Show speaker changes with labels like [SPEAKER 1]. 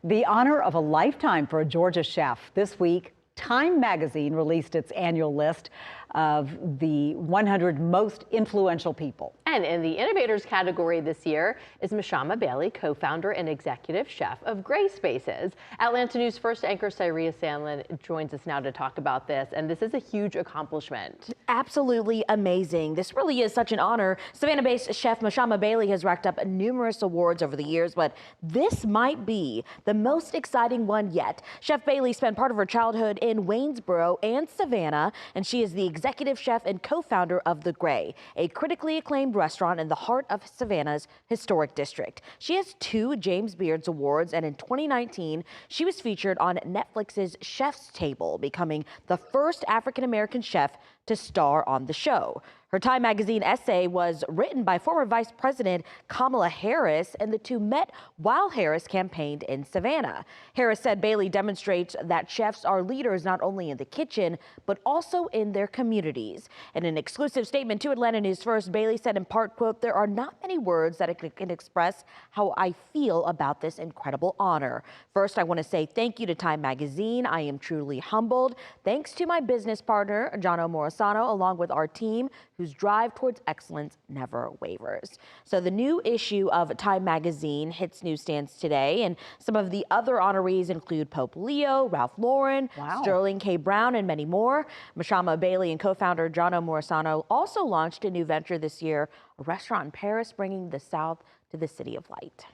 [SPEAKER 1] The honor of a lifetime for a Georgia chef. This week, Time magazine released its annual list of the 100 most influential people.
[SPEAKER 2] And in the innovators category this year is Mashama Bailey, co-founder and executive chef of Gray Spaces. Atlanta News First anchor Syria Sandlin joins us now to talk about this, and this is a huge accomplishment.
[SPEAKER 3] Absolutely amazing. This really is such an honor. Savannah-based chef Mashama Bailey has racked up numerous awards over the years, but this might be the most exciting one yet. Chef Bailey spent part of her childhood in Waynesboro and Savannah, and she is the executive chef and co-founder of The Gray, a critically acclaimed restaurant in the heart of Savannah's historic district. She has 2 James Beards Awards, and in 2019, she was featured on Netflix's Chef's Table, becoming the first African-American chef to star on the show. Her Time magazine essay was written by former Vice President Kamala Harris, and the two met while Harris campaigned in Savannah. Harris said Bailey demonstrates that chefs are leaders not only in the kitchen, but also in their communities. In an exclusive statement to Atlanta News First, Bailey said in part, quote, "There are not many words that can express how I feel about this incredible honor. First, I want to say thank you to Time magazine. I am truly humbled. Thanks to my business partner, John Morrisano, along with our team, whose drive towards excellence never wavers." So the new issue of Time magazine hits newsstands today, and some of the other honorees include Pope Leo, Ralph Lauren, Sterling K. Brown, and many more. Mashama Bailey and co-founder John Morrisano also launched a new venture this year, a restaurant in Paris, bringing the South to the City of Light.